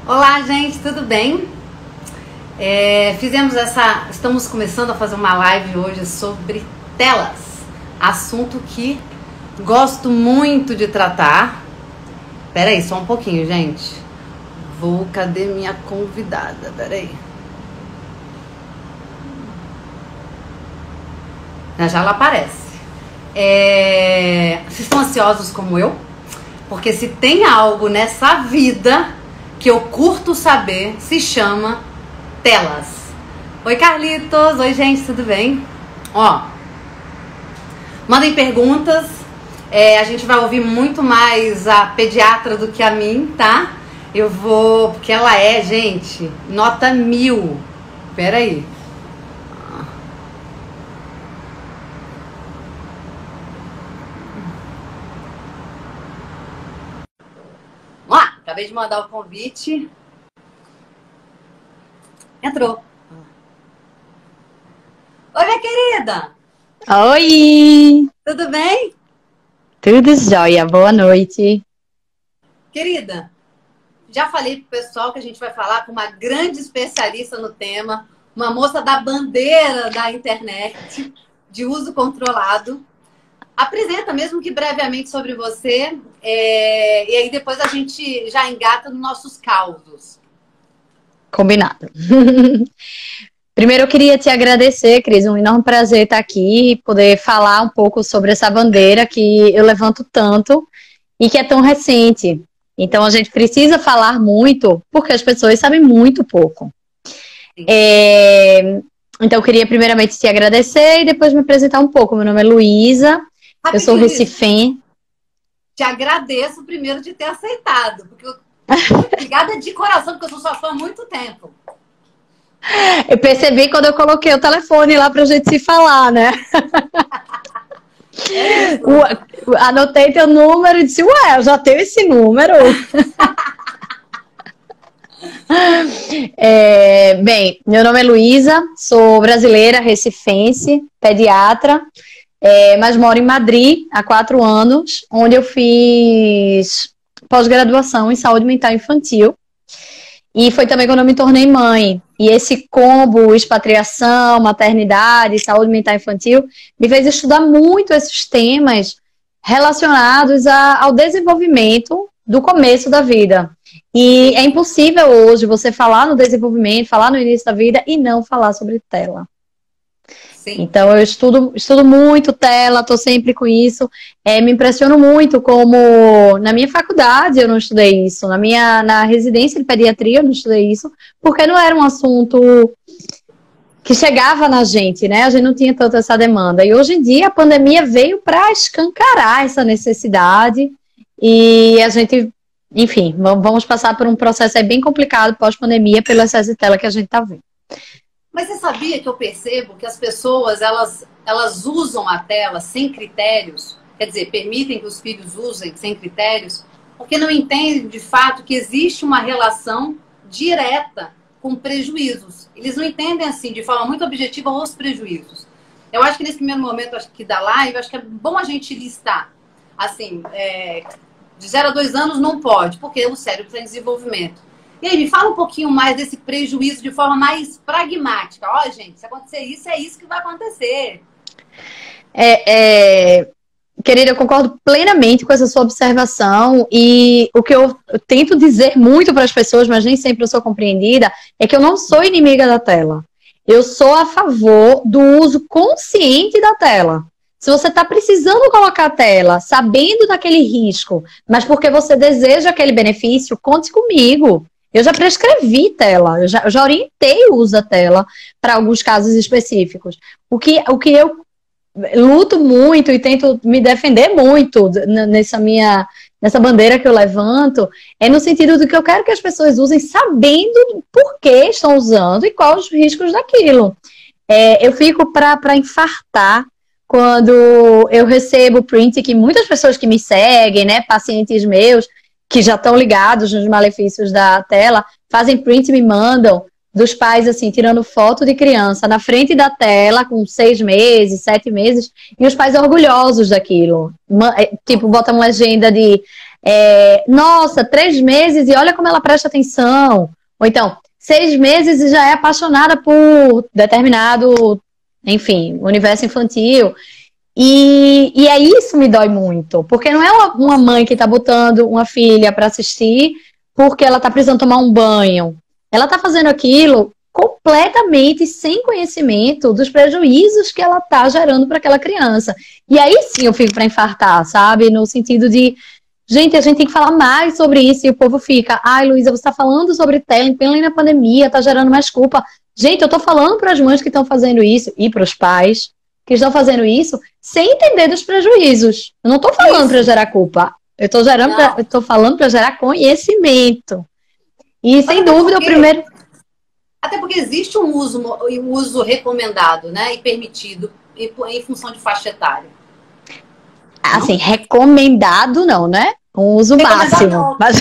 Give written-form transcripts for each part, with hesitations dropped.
Olá, gente, tudo bem? Estamos começando a fazer uma live hoje sobre telas, assunto que gosto muito de tratar. Pera aí, só um pouquinho, gente. Cadê minha convidada? Pera aí. Já ela aparece. Vocês estão ansiosos como eu? Porque se tem algo nessa vida que eu curto saber, se chama telas. Oi, Carlitos. Oi, gente, tudo bem? Mandem perguntas. A gente vai ouvir muito mais a pediatra do que a mim, tá? Porque ela é, gente, nota 1000. Pera aí. Acabei de mandar o convite. Entrou. Oi, minha querida. Oi! Tudo bem? Tudo jóia, boa noite. Querida, já falei pro pessoal que a gente vai falar com uma grande especialista no tema, uma moça da bandeira da internet, de uso controlado. Apresenta, mesmo que brevemente, sobre você, e aí depois a gente já engata nos nossos causos. Combinado. Primeiro eu queria te agradecer, Cris, um enorme prazer estar aqui e poder falar um pouco sobre essa bandeira que eu levanto tanto e que é tão recente. Então a gente precisa falar muito porque as pessoas sabem muito pouco. Então eu queria primeiramente te agradecer e depois me apresentar um pouco. Meu nome é Luísa. Eu sou recifense. Te agradeço primeiro de ter aceitado, porque obrigada de coração, porque eu sou sua fã há muito tempo. Eu percebi quando eu coloquei o telefone lá pra gente se falar, né? Anotei teu número e disse, eu já tenho esse número. Bem, meu nome é Luísa, sou brasileira, recifense, pediatra. Mas moro em Madrid há 4 anos, onde eu fiz pós-graduação em saúde mental infantil. E foi também quando eu me tornei mãe. E esse combo, expatriação, maternidade, saúde mental infantil, me fez estudar muito esses temas relacionados ao desenvolvimento do começo da vida. E é impossível hoje você falar no desenvolvimento, falar no início da vida e não falar sobre tela. Então eu estudo muito tela, estou sempre com isso. Me impressiono muito como na minha faculdade eu não estudei isso, na residência de pediatria eu não estudei isso, porque não era um assunto que chegava na gente, né? A gente não tinha tanta essa demanda. E hoje em dia a pandemia veio para escancarar essa necessidade e a gente, enfim, vamos passar por um processo bem complicado pós-pandemia pelo excesso de tela que a gente está vendo. Mas você sabia que eu percebo que as pessoas, elas usam a tela sem critérios? Quer dizer, permitem que os filhos usem sem critérios? Porque não entendem, de fato, que existe uma relação direta com prejuízos. Eles não entendem, assim, de forma muito objetiva, os prejuízos. Eu acho que nesse primeiro momento da live, acho que é bom a gente listar. Assim, de 0 a 2 anos não pode, porque o cérebro está em desenvolvimento. E aí, me fala um pouquinho mais desse prejuízo de forma mais pragmática. Gente, se acontecer isso, é isso que vai acontecer. Querida, eu concordo plenamente com essa sua observação e o que eu tento dizer muito para as pessoas, mas nem sempre eu sou compreendida, é que eu não sou inimiga da tela. Eu sou a favor do uso consciente da tela. Se você está precisando colocar a tela, sabendo daquele risco, mas porque você deseja aquele benefício, conte comigo. Eu já prescrevi tela, eu já orientei o uso da tela para alguns casos específicos. O que eu luto muito e tento me defender muito nessa bandeira que eu levanto é no sentido do que eu quero que as pessoas usem sabendo por que estão usando e quais os riscos daquilo. Eu fico para infartar quando eu recebo print que muitas pessoas que me seguem, né, pacientes meus, que já estão ligados nos malefícios da tela, fazem print e me mandam dos pais, assim, tirando foto de criança na frente da tela, com 6 meses, 7 meses, e os pais orgulhosos daquilo. Tipo, botam uma legenda de Nossa, 3 meses e olha como ela presta atenção. Ou então, 6 meses e já é apaixonada por determinado, enfim, universo infantil. E é isso me dói muito, porque não é uma mãe que está botando uma filha para assistir porque ela está precisando tomar um banho. Ela está fazendo aquilo completamente sem conhecimento dos prejuízos que ela está gerando para aquela criança. E aí sim eu fico para infartar, sabe? No sentido de, gente, a gente tem que falar mais sobre isso. E o povo fica, ai, Luísa, você está falando sobre tela em plena pandemia, está gerando mais culpa. Gente, eu estou falando para as mães que estão fazendo isso e para os pais que estão fazendo isso sem entender dos prejuízos. Eu não estou falando para gerar culpa. Eu estou falando para gerar conhecimento. E sem dúvida o primeiro... Até porque existe um uso recomendado, né? E permitido em função de faixa etária. Assim, recomendado não, né? Um uso máximo. Mas...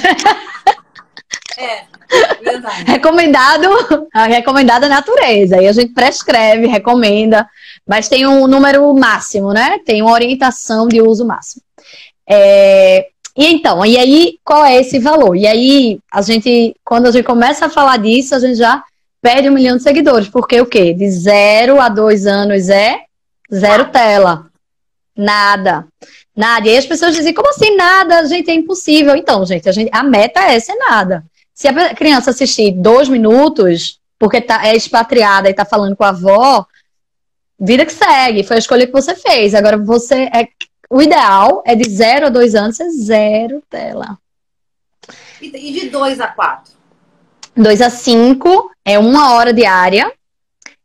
verdade. Recomendado a natureza. E a gente prescreve, recomenda, mas tem um número máximo, né? Tem uma orientação de uso máximo. E aí, qual é esse valor? E aí, quando a gente começa a falar disso, a gente já perde 1 milhão de seguidores. Porque o quê? De 0 a 2 anos é 0 tela. Nada. Nada. E aí as pessoas dizem, como assim nada? Gente, é impossível. Então, gente, a meta é ser nada. Se a criança assistir 2 minutos, porque é expatriada e tá falando com a avó, vida que segue, foi a escolha que você fez. Agora o ideal é de 0 a 2 anos, é 0 tela. E de 2 a 4? 2 a 5 é 1 hora diária.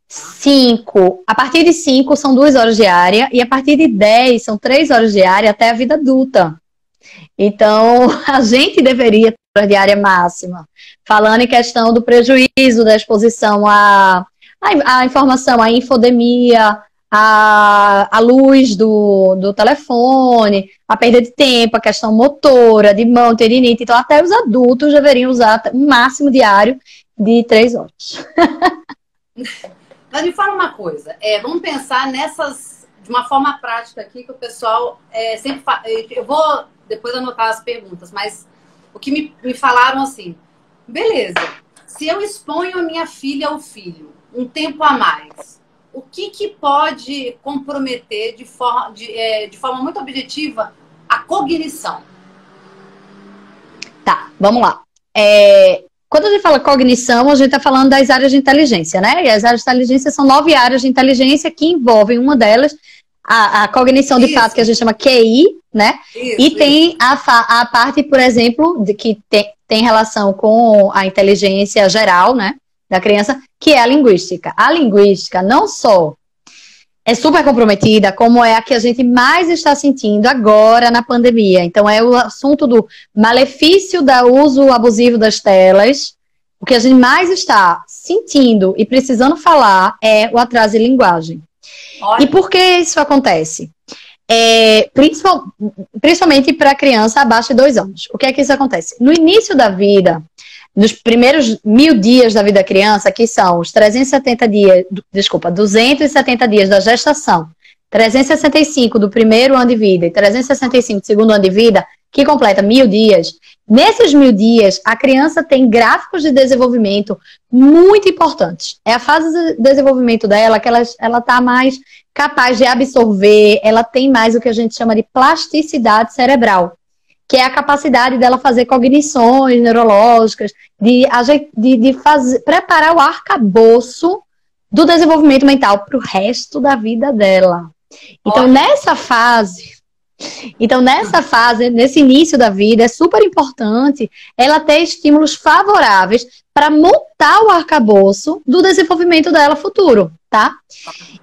5, a partir de 5 são 2 horas diárias, e a partir de 10 são 3 horas diárias até a vida adulta. Então, a gente deveria ter a diária máxima. Falando em questão do prejuízo da exposição à informação, à infodemia, à luz do telefone, a perda de tempo, a questão motora, de mão, tendinite. Então, até os adultos deveriam usar um máximo diário de 3 horas. Mas me fala uma coisa, vamos pensar de uma forma prática aqui, que o pessoal sempre fala. Eu vou depois anotar as perguntas, mas o que me falaram assim, beleza, se eu exponho a minha filha ou filho um tempo a mais, o que pode comprometer de forma muito objetiva a cognição? Tá, vamos lá. Quando a gente fala cognição, a gente está falando das áreas de inteligência, né? E as áreas de inteligência são 9 áreas de inteligência que envolvem uma delas, a cognição de fato, que a gente chama QI, né? Tem a parte, por exemplo, que tem relação com a inteligência geral, né? Da criança, que é a linguística. A linguística não só é super comprometida, como é a que a gente mais está sentindo agora na pandemia. Então, é o assunto do malefício do uso abusivo das telas. O que a gente mais está sentindo e precisando falar é o atraso de linguagem. Olha. E por que isso acontece? Principalmente para criança abaixo de 2 anos. O que é que isso acontece? No início da vida, nos primeiros 1000 dias da vida da criança, que são os 270 dias da gestação, 365 do primeiro ano de vida e 365 do segundo ano de vida, que completa 1000 dias. Nesses 1000 dias, a criança tem gráficos de desenvolvimento muito importantes. É a fase de desenvolvimento dela que ela está mais capaz de absorver, ela tem mais o que a gente chama de plasticidade cerebral, que é a capacidade dela fazer cognições neurológicas, de preparar o arcabouço do desenvolvimento mental para o resto da vida dela. Então, nessa fase, nesse início da vida, é super importante ela ter estímulos favoráveis para montar o arcabouço do desenvolvimento dela futuro, tá?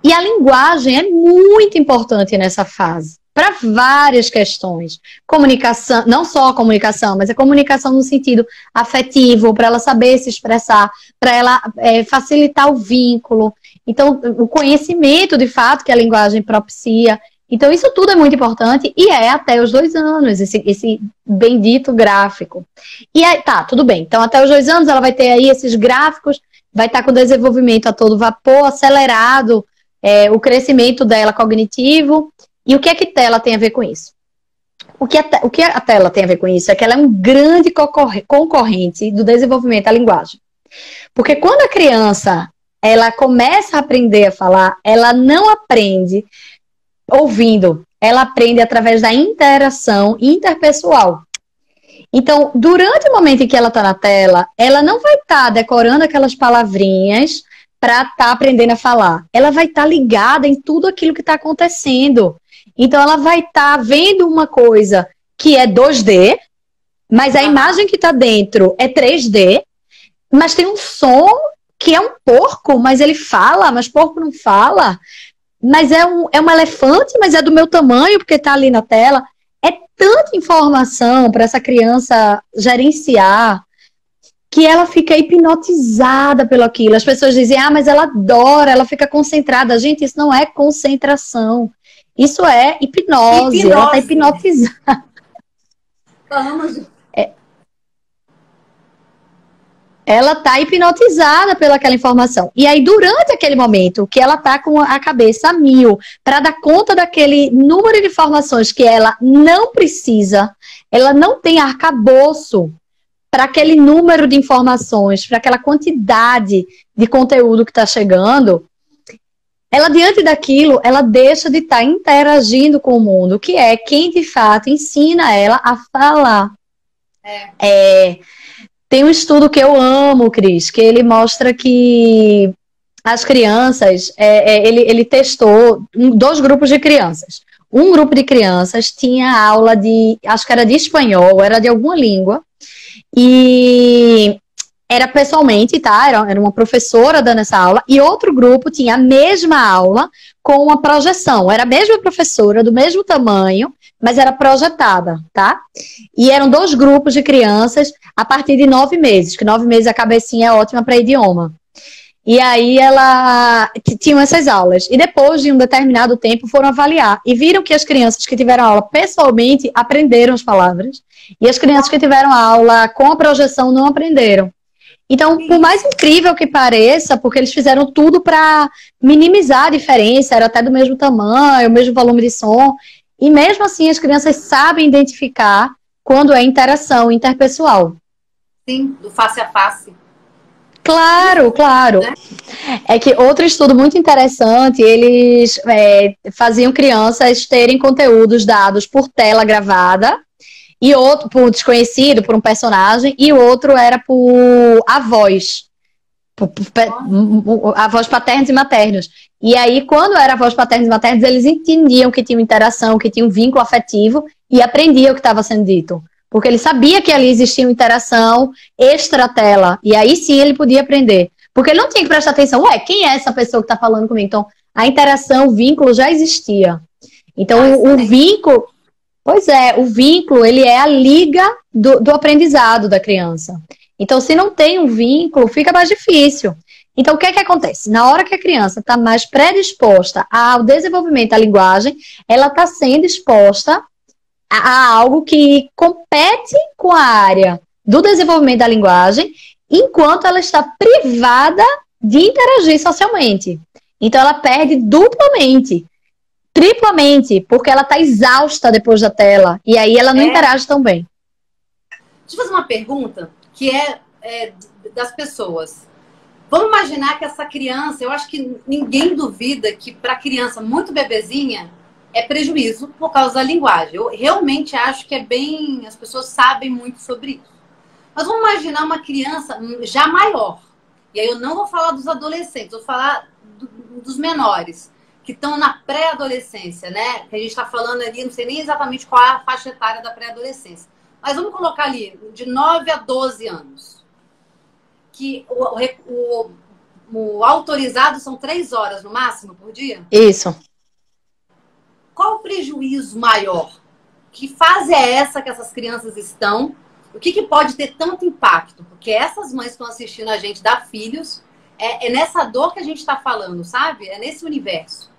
E a linguagem é muito importante nessa fase, para várias questões. Comunicação, não só a comunicação, mas a comunicação no sentido afetivo, para ela saber se expressar, para ela facilitar o vínculo. Então, o conhecimento, de fato, que a linguagem propicia. Então, isso tudo é muito importante e é até os 2 anos, esse bendito gráfico. E aí, tá, tudo bem. Então, até os 2 anos, ela vai ter aí esses gráficos, vai estar com o desenvolvimento a todo vapor, acelerado, o crescimento dela cognitivo. E o que é que tela tem a ver com isso? O que a tela tem a ver com isso é que ela é um grande concorrente do desenvolvimento da linguagem. Porque quando a criança ela começa a aprender a falar, ela não aprende ouvindo, ela aprende através da interação interpessoal. Então, durante o momento em que ela está na tela, ela não vai estar decorando aquelas palavrinhas para estar aprendendo a falar. Ela vai estar ligada em tudo aquilo que está acontecendo. Então, ela vai estar vendo uma coisa que é 2D, mas a imagem que está dentro é 3D, mas tem um som que é um porco, mas ele fala, mas porco não fala. Mas é um elefante, mas é do meu tamanho, porque está ali na tela. É tanta informação para essa criança gerenciar que ela fica hipnotizada pelo aquilo. As pessoas dizem, mas ela adora, ela fica concentrada. Gente, isso não é concentração. Isso é hipnose. Ela está hipnotizada. Ela está hipnotizada pelaquela informação. E aí, durante aquele momento, que ela está com a cabeça a mil, para dar conta daquele número de informações que ela não precisa, ela não tem arcabouço para aquele número de informações, para aquela quantidade de conteúdo que está chegando, ela, diante daquilo, ela deixa de estar interagindo com o mundo, que é quem, de fato, ensina ela a falar. Tem um estudo que eu amo, Cris, que ele mostra que as crianças, ele testou 2 grupos de crianças. Um grupo de crianças tinha aula de, acho que era de espanhol, era de alguma língua, e era pessoalmente, tá? Era uma professora dando essa aula, e outro grupo tinha a mesma aula com uma projeção. Era a mesma professora, do mesmo tamanho, mas era projetada, tá? E eram 2 grupos de crianças a partir de 9 meses, que 9 meses a cabecinha é ótima para idioma. E aí ela tinham essas aulas. E depois de um determinado tempo foram avaliar. E viram que as crianças que tiveram aula pessoalmente aprenderam as palavras. E as crianças que tiveram aula com a projeção não aprenderam. Então, por mais incrível que pareça, porque eles fizeram tudo para minimizar a diferença, era até do mesmo tamanho, o mesmo volume de som. E mesmo assim as crianças sabem identificar quando é interação interpessoal. Sim, do face a face. Claro, claro. É que outro estudo muito interessante, eles faziam crianças terem conteúdos dados por tela gravada, e outro por desconhecido, por um personagem, e o outro era por avós. Avós paternos e maternos. E aí, quando era avós paternos e maternos, eles entendiam que tinha interação, que tinha um vínculo afetivo, e aprendiam o que estava sendo dito. Porque ele sabia que ali existia uma interação extra-tela. E aí sim ele podia aprender. Porque ele não tinha que prestar atenção. Quem é essa pessoa que está falando comigo? Então, a interação, o vínculo já existia. Então, o vínculo... Pois é, o vínculo, ele é a liga do aprendizado da criança. Então, se não tem um vínculo, fica mais difícil. Então, o que é que acontece? Na hora que a criança está mais predisposta ao desenvolvimento da linguagem, ela está sendo exposta a algo que compete com a área do desenvolvimento da linguagem, enquanto ela está privada de interagir socialmente. Então, ela perde duplamente, triplamente, porque ela está exausta depois da tela, e aí ela não interage tão bem. Deixa eu fazer uma pergunta, que é das pessoas. Vamos imaginar que essa criança, eu acho que ninguém duvida que para criança muito bebezinha, é prejuízo por causa da linguagem. Eu realmente acho que as pessoas sabem muito sobre isso. Mas vamos imaginar uma criança já maior. E aí eu não vou falar dos adolescentes, vou falar dos menores, que estão na pré-adolescência, né? Que a gente está falando ali, não sei nem exatamente qual é a faixa etária da pré-adolescência. Mas vamos colocar ali, de 9 a 12 anos. Que o autorizado são 3 horas no máximo por dia? Isso. Qual o prejuízo maior? Que fase é essa que essas crianças estão? O que pode ter tanto impacto? Porque essas mães que estão assistindo a gente dar filhos, é nessa dor que a gente está falando, sabe? É nesse universo.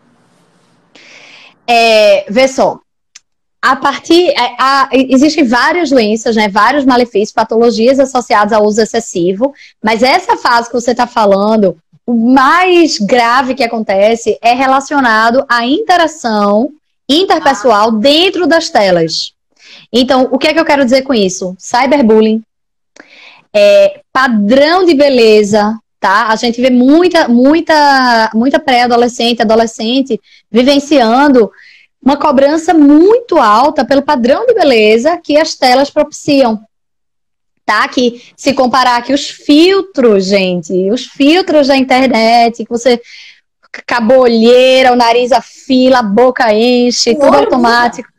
Vê só. Existem várias doenças, né? Vários malefícios, patologias associadas ao uso excessivo, mas essa fase que você está falando, o mais grave que acontece é relacionado à interação interpessoal dentro das telas. Então, o que é que eu quero dizer com isso? Cyberbullying, padrão de beleza, tá? A gente vê muita pré-adolescente, adolescente vivenciando uma cobrança muito alta pelo padrão de beleza que as telas propiciam, tá? Que se comparar aqui os filtros, gente, os filtros da internet, que você acabou a olheira, o nariz afila, a boca enche, tudo automático.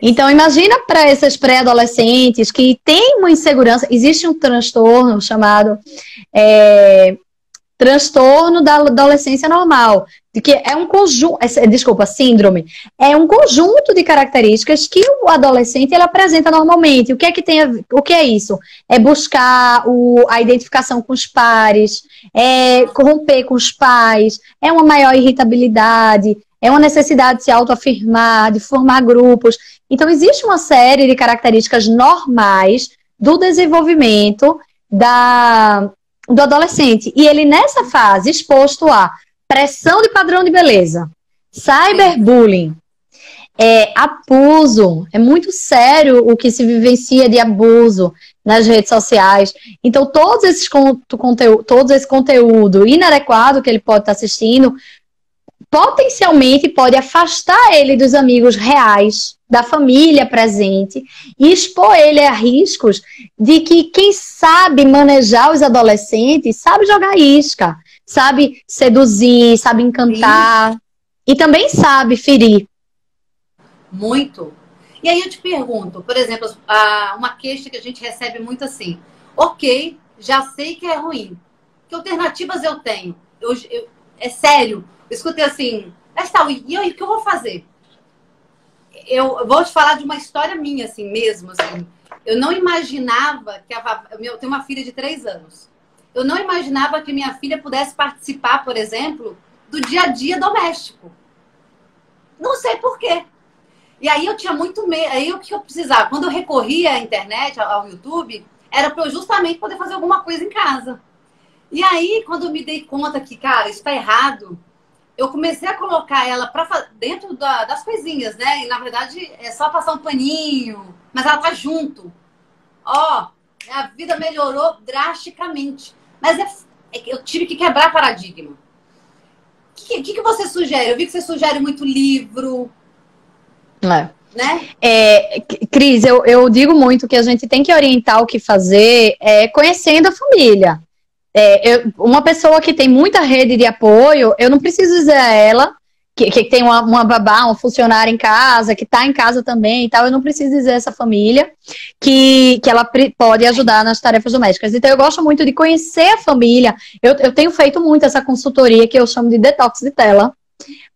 Então, imagina para esses pré-adolescentes que têm uma insegurança. Existe um transtorno chamado transtorno da adolescência normal, de que é um conjunto, síndrome, é um conjunto de características que o adolescente ele apresenta normalmente. O que é que tem o que é isso? É buscar a identificação com os pares, é romper com os pais, é uma maior irritabilidade, é uma necessidade de se autoafirmar, de formar grupos. Então, existe uma série de características normais do desenvolvimento do adolescente. E ele, nessa fase, exposto a pressão de padrão de beleza, cyberbullying, abuso, é muito sério o que se vivencia de abuso nas redes sociais. Então, todo esse conteúdo inadequado que ele pode estar assistindo, potencialmente pode afastar ele dos amigos reais, da família presente, e expor ele a riscos de que quem sabe manejar os adolescentes sabe jogar isca, sabe seduzir, sabe encantar. Sim. E também sabe ferir. Muito. E aí eu te pergunto, por exemplo, uma queixa que a gente recebe muito assim: ok, já sei que é ruim, que alternativas eu tenho? É sério, eu escutei assim, e aí, o que eu vou fazer? Eu vou te falar de uma história minha, assim mesmo. Assim. Eu não imaginava que eu tenho uma filha de 3 anos. Eu não imaginava que minha filha pudesse participar, por exemplo, do dia a dia doméstico. Não sei por quê. E aí eu tinha muito medo. Aí o que eu precisava? Quando eu recorria à internet, ao YouTube, era para eu justamente poder fazer alguma coisa em casa. E aí, quando eu me dei conta que, cara, isso tá errado, eu comecei a colocar ela dentro das coisinhas, né? E, na verdade, é só passar um paninho, mas ela tá junto. Ó, a vida melhorou drasticamente. Mas eu tive que quebrar paradigma. O que você sugere? Eu vi que você sugere muito livro. Né? Cris, eu digo muito que a gente tem que orientar o que fazer conhecendo a família. Uma pessoa que tem muita rede de apoio, eu não preciso dizer a ela que tem uma babá, um funcionário em casa, que está em casa também e tal, eu não preciso dizer a essa família que ela pode ajudar nas tarefas domésticas. Então, eu gosto muito de conhecer a família. Eu tenho feito muito essa consultoria que eu chamo de detox de tela,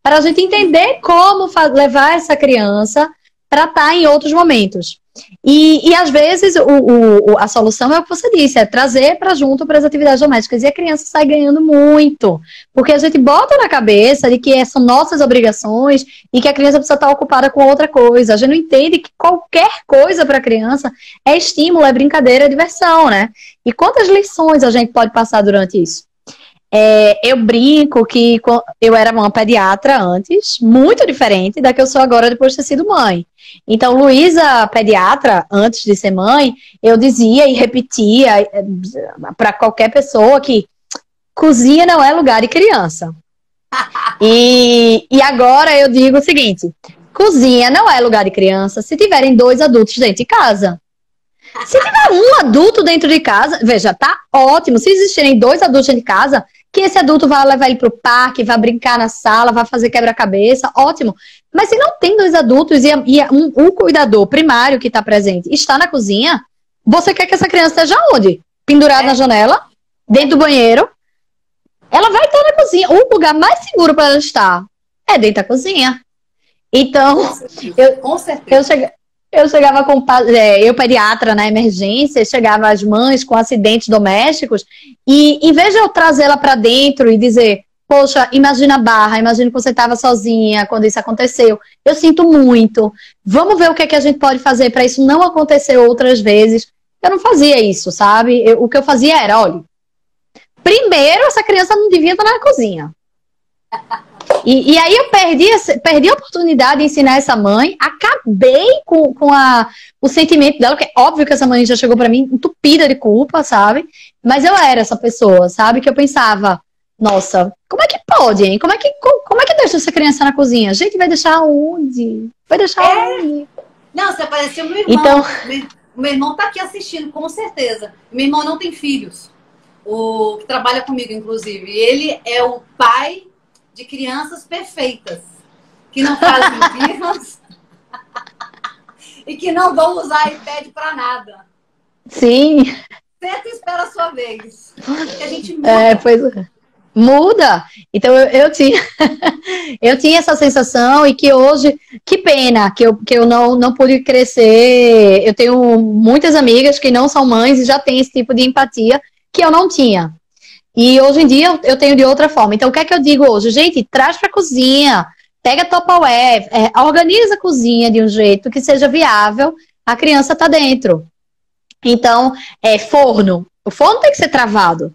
para a gente entender como levar essa criança para estar em outros momentos. E às vezes a solução é o que você disse, é trazer para junto para as atividades domésticas, e a criança sai ganhando muito, porque a gente bota na cabeça de que são nossas obrigações e que a criança precisa estar ocupada com outra coisa. A gente não entende que qualquer coisa para a criança é estímulo, é brincadeira, é diversão, né? E quantas lições a gente pode passar durante isso? Eu brinco que eu era uma pediatra antes, muito diferente da que eu sou agora depois de ter sido mãe. Então, Luísa, pediatra, antes de ser mãe, eu dizia e repetia para qualquer pessoa que cozinha não é lugar de criança. E agora eu digo o seguinte: cozinha não é lugar de criança se tiverem 2 adultos dentro de casa. Se tiver um adulto dentro de casa, veja, tá ótimo. Se existirem 2 adultos dentro de casa, que esse adulto vai levar ele pro parque, vai brincar na sala, vai fazer quebra-cabeça, ótimo. Mas se não tem 2 adultos e um cuidador primário que está presente está na cozinha, você quer que essa criança esteja onde? Pendurada na janela? Dentro do banheiro? Ela vai estar na cozinha. O lugar mais seguro para ela estar é dentro da cozinha. Então, com certeza. Eu chegava eu pediatra na emergência, chegava as mães com acidentes domésticos e em vez de eu trazê-la para dentro e dizer, poxa, imagina a barra, imagina que você estava sozinha quando isso aconteceu, eu sinto muito, vamos ver o que é que a gente pode fazer para isso não acontecer outras vezes. Eu não fazia isso, sabe? O que eu fazia era, olha, primeiro essa criança não devia estar na cozinha. E aí eu perdi a oportunidade de ensinar essa mãe, acabei com o sentimento dela, porque é óbvio que essa mãe já chegou pra mim entupida de culpa, sabe? Mas eu era essa pessoa, sabe? Que eu pensava, nossa, como é que pode, hein? Como é que deixa essa criança na cozinha? A gente vai deixar onde? Vai deixar onde? Não, você parecia meu irmão. Então... O meu irmão tá aqui assistindo, com certeza. Meu irmão não tem filhos. O que trabalha comigo, inclusive. Ele é o pai de crianças perfeitas. Que não fazem birras e que não vão usar iPad pra nada. Sim. Senta e espera a sua vez. Que a gente muda. Pois é. Muda. Então eu tinha eu tinha essa sensação, e que hoje, que pena que eu não pude crescer. Eu tenho muitas amigas que não são mães e já têm esse tipo de empatia que eu não tinha. E hoje em dia eu tenho de outra forma. Então o que é que eu digo hoje? Gente, traz pra cozinha, pega Tupperware, organiza a cozinha de um jeito que seja viável, a criança tá dentro. Então, forno. O forno tem que ser travado.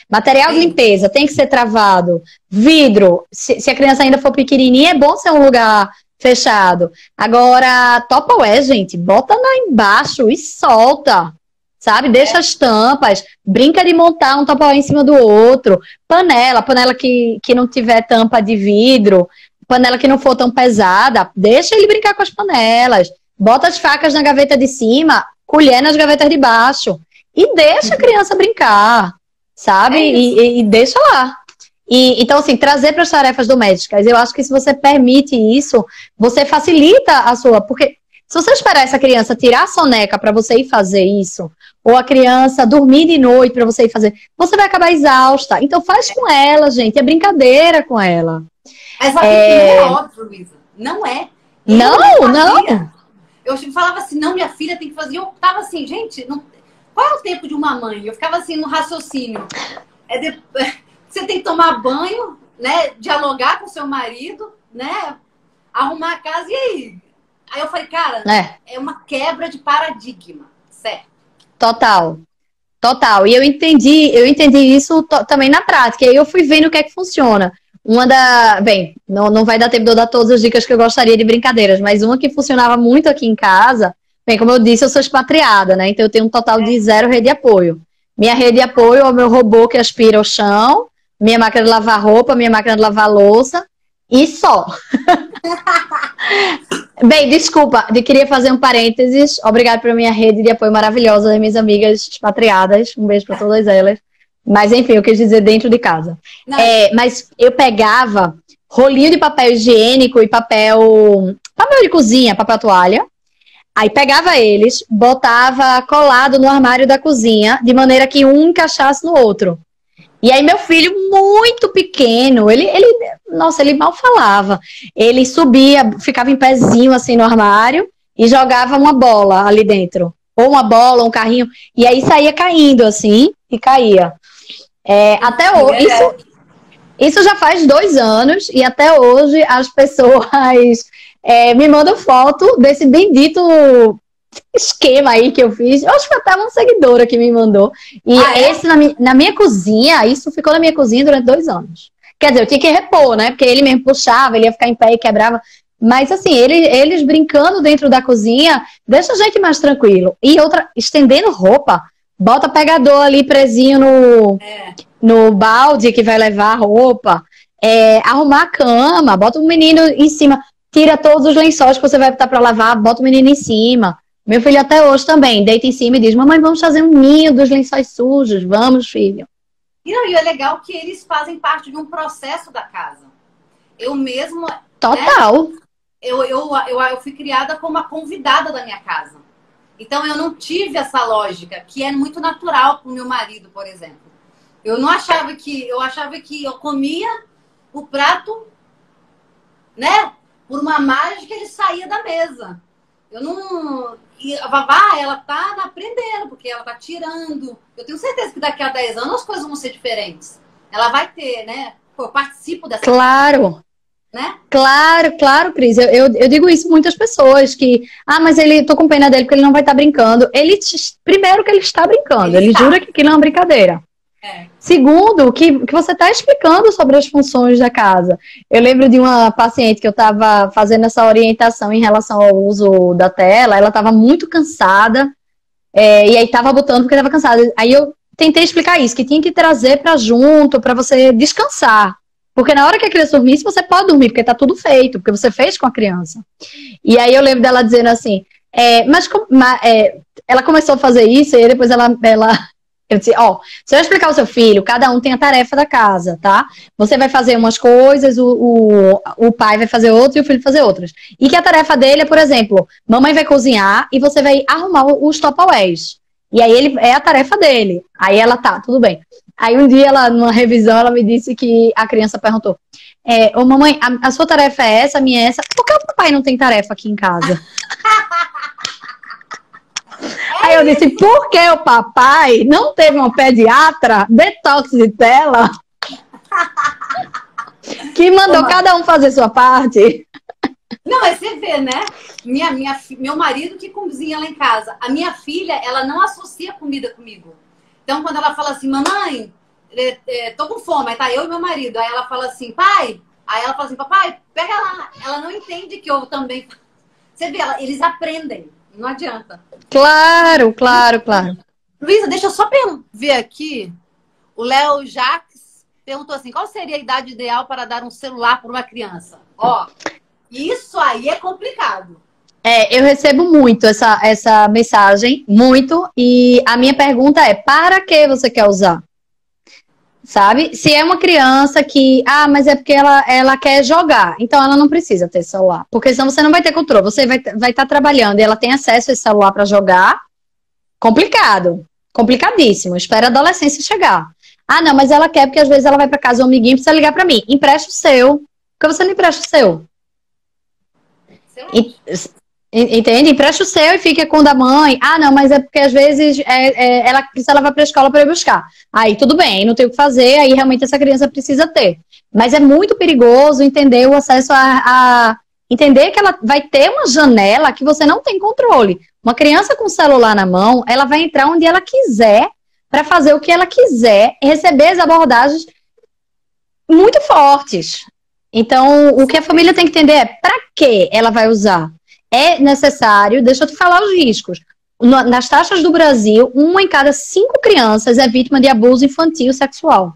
Material de limpeza tem que ser travado. Vidro, se a criança ainda for pequenininha, é bom ser um lugar fechado. Agora, Tupperware, gente, bota lá embaixo e solta, sabe? Deixa as tampas, brinca de montar um Tupperware em cima do outro. Panela que não tiver tampa de vidro, panela que não for tão pesada, deixa ele brincar com as panelas. Bota as facas na gaveta de cima, colher nas gavetas de baixo. E deixa a criança brincar. Sabe? E deixa lá. Então, assim, trazer para as tarefas domésticas. Eu acho que se você permite isso, você facilita a sua... Porque se você esperar essa criança tirar a soneca para você ir fazer isso, ou a criança dormir de noite para você ir fazer, você vai acabar exausta. Então faz com ela, gente. É brincadeira com ela. Mas não é óbvio, Luísa. Não é. Não. Eu falava assim, não, minha filha tem que fazer. Eu tava assim, gente... Não... Qual é o tempo de uma mãe? Eu ficava assim no raciocínio. Você tem que tomar banho, né? Dialogar com seu marido, né? Arrumar a casa, e aí? Aí eu falei, cara, é uma quebra de paradigma, certo? Total. E eu entendi isso também na prática. E aí eu fui vendo o que é que funciona. Bem, não vai dar tempo de eu dar todas as dicas que eu gostaria de brincadeiras, mas uma que funcionava muito aqui em casa. Bem, como eu disse, eu sou expatriada, né? Então eu tenho um total de 0 rede de apoio. Minha rede de apoio é o meu robô que aspira o chão, minha máquina de lavar roupa, minha máquina de lavar louça e só. Bem, desculpa, queria fazer um parênteses. Obrigada pela minha rede de apoio maravilhosa das minhas amigas expatriadas. Um beijo para todas elas. Mas enfim, eu quis dizer dentro de casa. Mas eu pegava rolinho de papel higiênico e papel de cozinha, papel toalha. Aí pegava eles, botava colado no armário da cozinha, de maneira que um encaixasse no outro. E aí meu filho, muito pequeno, ele mal falava. Ele subia, ficava em pezinho assim no armário e jogava uma bola ali dentro. Ou uma bola, ou um carrinho. E aí saía caindo assim, e caía. Até hoje, isso já faz 2 anos, e até hoje as pessoas... me mandam foto desse bendito esquema aí que eu fiz. Eu acho que até uma seguidora que me mandou. E esse na minha cozinha, isso ficou na minha cozinha durante 2 anos. Quer dizer, eu tinha que repor, né? Porque ele mesmo puxava, ele ia ficar em pé e quebrava. Mas assim, eles brincando dentro da cozinha, deixa a gente mais tranquilo. E outra, estendendo roupa, bota pegador ali presinho no balde que vai levar a roupa. Arrumar a cama, bota o menino em cima. Tira todos os lençóis que você vai botar para lavar, bota o menino em cima. Meu filho até hoje também deita em cima e diz, mamãe, vamos fazer um ninho dos lençóis sujos. Vamos, filho. E é legal que eles fazem parte de um processo da casa. Eu mesmo... Total. Né, eu fui criada como uma convidada da minha casa. Então eu não tive essa lógica, que é muito natural para o meu marido, por exemplo. Eu achava que eu comia o prato, né? Por uma mágica, ele saía da mesa. E a Vavá, ela tá aprendendo, porque ela tá tirando. Eu tenho certeza que daqui a 10 anos as coisas vão ser diferentes. Ela vai ter, né? Eu participo dessa Claro. Né? Claro, Cris. Eu digo isso para muitas pessoas que... mas tô com pena dele porque ele não vai estar brincando. Primeiro que ele está brincando. Ele jura que aquilo é uma brincadeira. É. Segundo, que você está explicando sobre as funções da casa. Eu lembro de uma paciente que eu estava fazendo essa orientação em relação ao uso da tela, ela estava muito cansada, e aí estava botando porque estava cansada. Aí eu tentei explicar isso, que tinha que trazer para junto, para você descansar. Porque na hora que a criança dormisse, você pode dormir, porque está tudo feito, porque você fez com a criança. E aí eu lembro dela dizendo assim, ela começou a fazer isso, e aí depois eu disse, ó, você vai explicar ao seu filho, cada um tem a tarefa da casa, tá? Você vai fazer umas coisas, o pai vai fazer outras e o filho vai fazer outras. E que a tarefa dele é, por exemplo, mamãe vai cozinhar e você vai arrumar os tupperwares. E aí é a tarefa dele. Aí ela tá, tudo bem. Aí um dia, numa revisão, ela me disse que a criança perguntou, ô mamãe, a sua tarefa é essa, a minha é essa? Por que o papai não tem tarefa aqui em casa? Aí eu disse, por que o papai não teve uma pediatra detox de tela que mandou cada um fazer sua parte? Não, mas você vê, né? Meu marido que cozinha lá em casa. A minha filha, ela não associa comida comigo. Então, quando ela fala assim, mamãe, tô com fome, aí tá eu e meu marido. Aí ela fala assim, pai. Aí ela fala assim, papai, pega lá. Ela não entende que eu também. Você vê, eles aprendem. Não adianta. Claro, claro, claro. Luísa, deixa eu só ver aqui. O Léo Jacques perguntou assim, qual seria a idade ideal para dar um celular para uma criança? Ó, isso aí é complicado. Eu recebo muito essa mensagem, muito, e a minha pergunta é, para que você quer usar? Sabe? Se é uma criança que, mas é porque ela quer jogar, então ela não precisa ter celular, porque senão você não vai ter controle, você vai estar trabalhando e ela tem acesso a esse celular para jogar, complicado, complicadíssimo, espera a adolescência chegar. Não, mas ela quer porque às vezes ela vai para casa do amiguinho e precisa ligar para mim, empresta o seu, porque você não empresta o seu. Entende? Empresta o seu e fica com o da mãe. Não, mas é porque às vezes ela precisa levar para a escola para ir buscar. Aí tudo bem, não tem o que fazer, aí realmente essa criança precisa ter. Mas é muito perigoso entender o acesso entender que ela vai ter uma janela que você não tem controle. Uma criança com o celular na mão, ela vai entrar onde ela quiser para fazer o que ela quiser e receber as abordagens muito fortes. Então, o que a família tem que entender é para que ela vai usar. É necessário, deixa eu te falar os riscos. Nas taxas do Brasil, 1 em cada 5 crianças é vítima de abuso infantil sexual.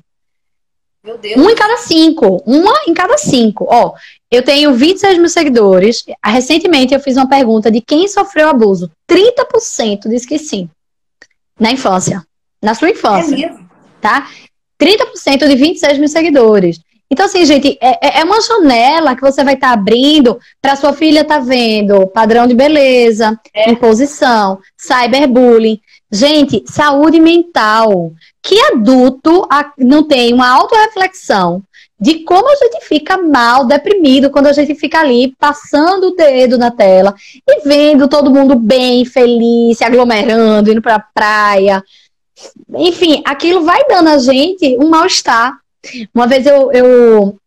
Meu Deus. 1 em cada 5. 1 em cada 5. Ó, eu tenho 26 mil seguidores. Recentemente eu fiz uma pergunta de quem sofreu abuso. 30% disse que sim. Na infância. Na sua infância. É mesmo? Tá? 30% de 26 mil seguidores. Então, assim, gente, é uma janela que você vai estar abrindo para sua filha estar vendo padrão de beleza, imposição, cyberbullying. Gente, saúde mental. Que adulto não tem uma autorreflexão de como a gente fica mal, deprimido, quando a gente fica ali passando o dedo na tela e vendo todo mundo bem, feliz, se aglomerando, indo para a praia. Enfim, aquilo vai dando a gente um mal-estar. Uma vez eu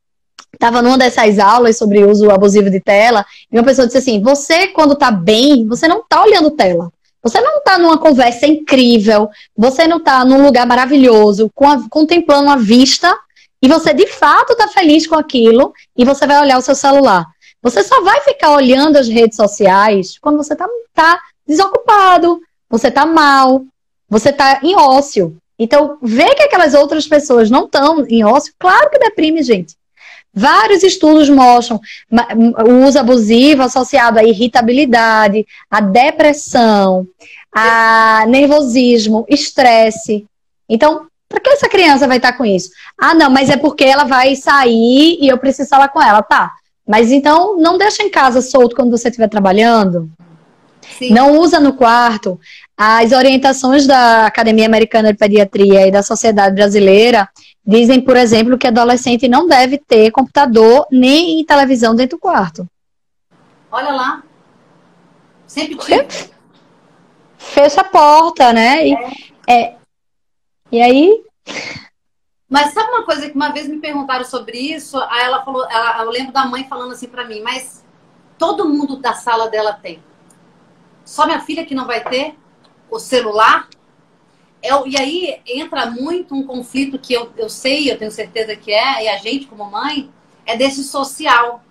estava numa dessas aulas sobre uso abusivo de tela e uma pessoa disse assim, você quando tá bem, você não tá olhando tela. Você não tá numa conversa incrível, você não tá num lugar maravilhoso, contemplando a vista e você de fato tá feliz com aquilo e você vai olhar o seu celular. Você só vai ficar olhando as redes sociais quando você tá desocupado, você tá mal, você tá em ócio. Então, ver que aquelas outras pessoas não estão em ócio, claro que deprime, gente. Vários estudos mostram o uso abusivo associado à irritabilidade, à depressão, a nervosismo, estresse. Então, para que essa criança vai estar com isso? Não, mas é porque ela vai sair e eu preciso falar com ela. Tá, mas então não deixa em casa solto quando você estiver trabalhando. Sim. Não usa no quarto. As orientações da Academia Americana de Pediatria e da Sociedade Brasileira dizem, por exemplo, que adolescente não deve ter computador nem televisão dentro do quarto. Olha lá. Sempre tive. Fecha a porta, né? E aí... Mas sabe uma coisa que uma vez me perguntaram sobre isso? Aí ela falou, eu lembro da mãe falando assim pra mim, mas todo mundo da sala dela tem. Só minha filha que não vai ter o celular? E aí entra muito um conflito que eu sei, eu tenho certeza que é, e a gente como mãe, é desse social.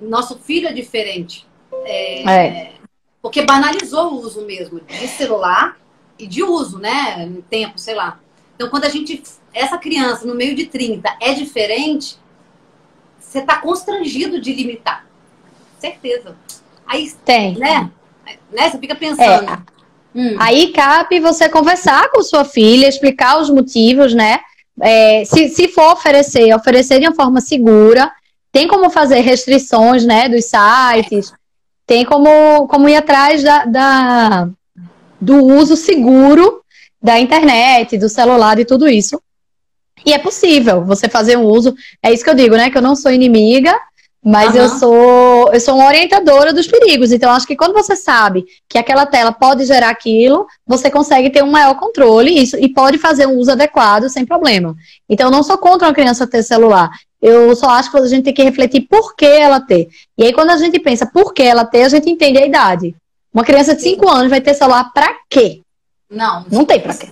Nosso filho é diferente. Porque banalizou o uso mesmo de celular e de uso, né? No tempo, sei lá. Então, quando essa criança no meio de 30 é diferente, você está constrangido de limitar. Certeza. Aí, Tem. Né? Você fica pensando. Aí cabe você conversar com sua filha, explicar os motivos, né? Se for oferecer de uma forma segura. Tem como fazer restrições, né, dos sites. Tem como ir atrás do uso seguro da internet, do celular e tudo isso. E é possível você fazer um uso. É isso que eu digo, né? Que eu não sou inimiga, mas eu sou uma orientadora dos perigos. Então, acho que quando você sabe que aquela tela pode gerar aquilo, você consegue ter um maior controle e pode fazer um uso adequado sem problema. Então, eu não sou contra uma criança ter celular. Eu só acho que a gente tem que refletir por que ela ter. E aí, quando a gente pensa por que ela ter, a gente entende a idade. Uma criança de 5 anos vai ter celular pra quê? Não tem pra quê.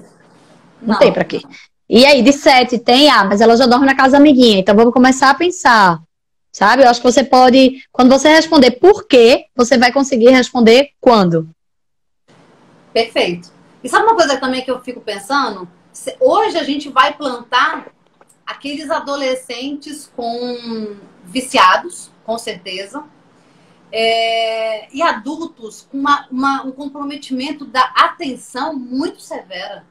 Não tem pra quê. E aí, de 7 tem, mas ela já dorme na casa da amiguinha. Então, vamos começar a pensar. Sabe? Eu acho que você pode... Quando você responder por quê, você vai conseguir responder quando. Perfeito. E sabe uma coisa também que eu fico pensando? Hoje a gente vai plantar aqueles adolescentes viciados, com certeza, e adultos com um comprometimento da atenção muito severa.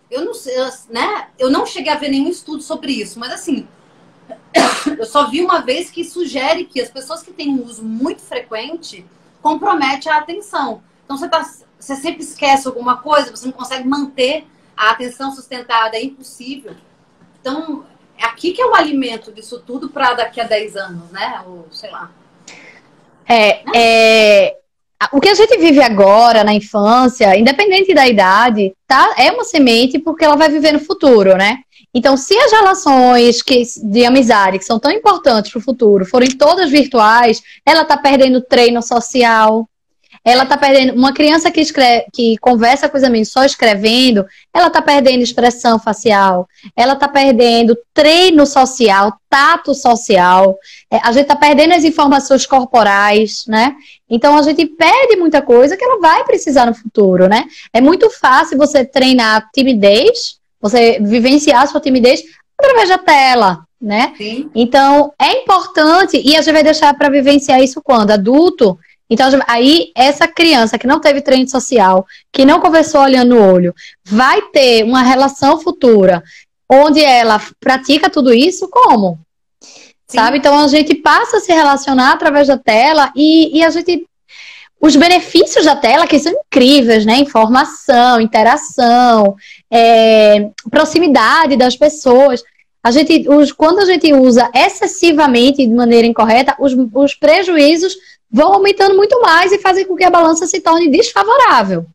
Eu não sei, né? Eu não cheguei a ver nenhum estudo sobre isso, mas assim, eu só vi uma vez que sugere que as pessoas que têm um uso muito frequente compromete a atenção. Então você sempre esquece alguma coisa, você não consegue manter a atenção sustentada, é impossível. Então, é aqui que é o alimento disso tudo para daqui a 10 anos, né? Ou sei lá. O que a gente vive agora na infância, independente da idade, é uma semente porque ela vai viver no futuro, né? Então, se as relações de amizade, que são tão importantes para o futuro, forem todas virtuais, ela está perdendo treino social. Ela tá perdendo. Uma criança que conversa com os amigos só escrevendo, ela tá perdendo expressão facial, ela tá perdendo treino social, tato social, a gente tá perdendo as informações corporais, né? Então a gente perde muita coisa que ela vai precisar no futuro, né? É muito fácil você treinar timidez, você vivenciar a sua timidez através da tela, né? Sim. Então é importante, e a gente vai deixar para vivenciar isso quando? Adulto. Então, aí, essa criança que não teve treino social, que não conversou olhando no olho, vai ter uma relação futura onde ela pratica tudo isso como? Sim. Sabe? Então, a gente passa a se relacionar através da tela e a gente... Os benefícios da tela, que são incríveis, né? Informação, interação, proximidade das pessoas. Quando a gente usa excessivamente de maneira incorreta, os prejuízos vão aumentando muito mais e fazem com que a balança se torne desfavorável.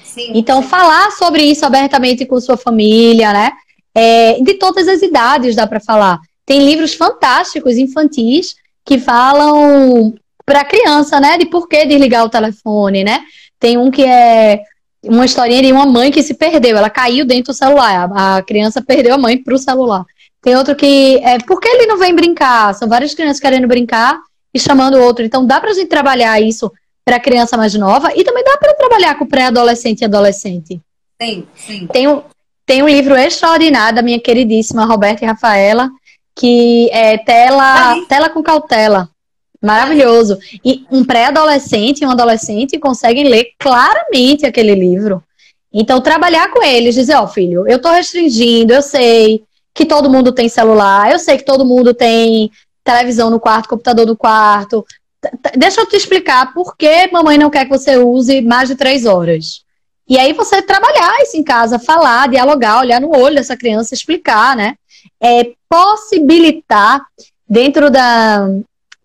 Sim, então, falar sobre isso abertamente com sua família, né? De todas as idades dá para falar. Tem livros fantásticos, infantis, que falam para criança, né? De por que desligar o telefone, né? Tem um que é uma historinha de uma mãe que se perdeu. Ela caiu dentro do celular. A criança perdeu a mãe para o celular. Tem outro que é por que ele não vem brincar? São várias crianças querendo brincar e chamando o outro. Então, dá pra gente trabalhar isso para criança mais nova e também dá para trabalhar com pré-adolescente e adolescente. Sim, sim. Tem um livro extraordinário da minha queridíssima Roberta e Rafaela, que é Tela com Cautela. Maravilhoso. E um pré-adolescente e um adolescente conseguem ler claramente aquele livro. Então, trabalhar com eles, dizer, filho, eu tô restringindo, eu sei que todo mundo tem celular, eu sei que todo mundo tem televisão no quarto, computador no quarto. Deixa eu te explicar por que mamãe não quer que você use mais de 3 horas. E aí você trabalhar isso em casa, falar, dialogar, olhar no olho dessa criança, explicar, né? Possibilitar dentro da...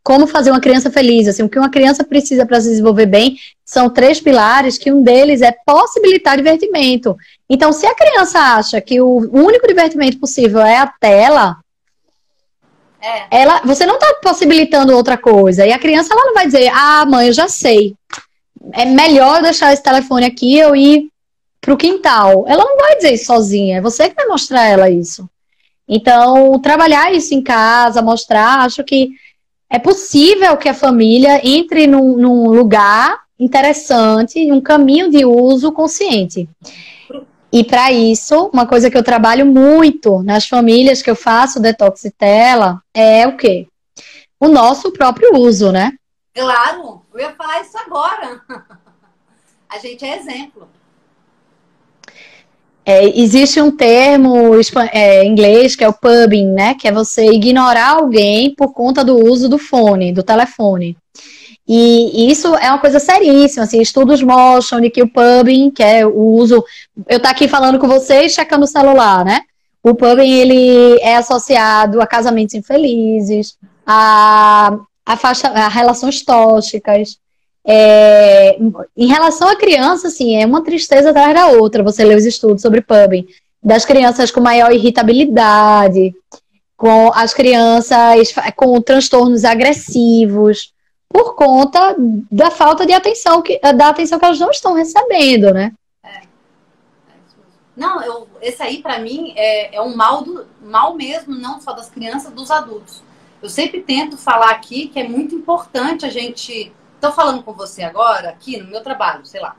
Como fazer uma criança feliz, assim, o que uma criança precisa para se desenvolver bem são 3 pilares, que um deles é possibilitar divertimento. Então, se a criança acha que o único divertimento possível é a tela, você não está possibilitando outra coisa. E a criança ela não vai dizer, mãe, eu já sei. É melhor deixar esse telefone aqui, eu ir pro quintal. Ela não vai dizer isso sozinha, é você que vai mostrar a ela isso. Então, trabalhar isso em casa, mostrar, acho que é possível que a família entre num lugar interessante, em um caminho de uso consciente. E para isso, uma coisa que eu trabalho muito nas famílias que eu faço detox de tela é o quê? O nosso próprio uso, né? Claro, eu ia falar isso agora. A gente é exemplo. Existe um termo em inglês que é o pubbing, né? Que é você ignorar alguém por conta do uso do fone, do telefone. E isso é uma coisa seríssima, assim, estudos mostram de que o pubbing, que é o uso... Eu tô aqui falando com vocês, checando o celular, né? O pubbing, ele é associado a casamentos infelizes, a relações tóxicas. Em relação à criança, assim, é uma tristeza atrás da outra, você lê os estudos sobre pubbing, das crianças com maior irritabilidade, com as crianças com transtornos agressivos, por conta da falta de atenção, da atenção que elas não estão recebendo, né? Não, esse aí para mim é um mal mesmo, não só das crianças, dos adultos. Eu sempre tento falar aqui que é muito importante a gente... Estou falando com você agora, aqui no meu trabalho, sei lá.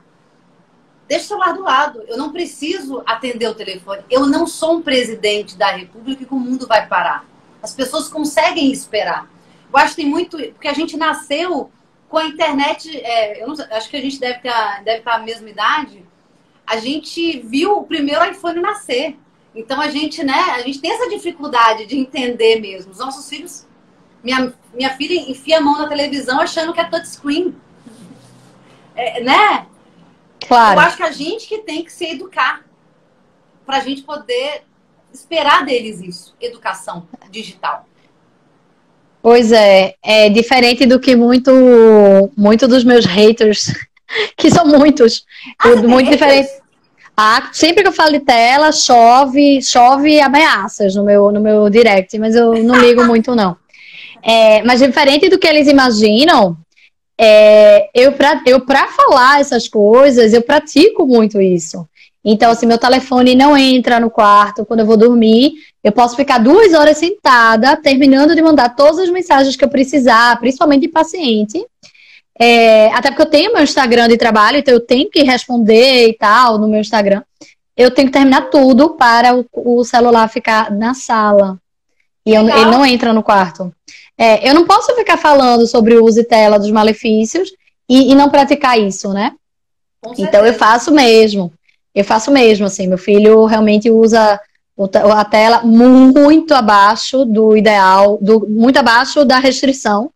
Deixa o celular do lado. Eu não preciso atender o telefone. Eu não sou um presidente da República que o mundo vai parar. As pessoas conseguem esperar. Eu acho que tem muito... Porque a gente nasceu com a internet... eu não sei, acho que a gente deve estar a mesma idade. A gente viu o primeiro iPhone nascer. Então a gente tem essa dificuldade de entender mesmo. Os nossos filhos... Minha filha enfia a mão na televisão achando que é touchscreen. Né? Claro. Eu acho que a gente que tem que se educar para a gente poder esperar deles isso, educação digital. Pois é diferente do que muito dos meus haters, que são muitos, muito diferente. Sempre que eu falo de tela, chove ameaças no meu direct, mas eu não ligo muito não. Mas diferente do que eles imaginam, eu para falar essas coisas, eu pratico muito isso. Então, assim, meu telefone não entra no quarto quando eu vou dormir. Eu posso ficar 2 horas sentada, terminando de mandar todas as mensagens que eu precisar, principalmente de paciente. Até porque eu tenho meu Instagram de trabalho, então eu tenho que responder e tal no meu Instagram. Eu tenho que terminar tudo para o celular ficar na sala. E ele não entra no quarto. Eu não posso ficar falando sobre o uso de tela dos malefícios e não praticar isso, né? Então eu faço mesmo. Assim, meu filho realmente usa a tela muito abaixo do ideal, muito abaixo da restrição.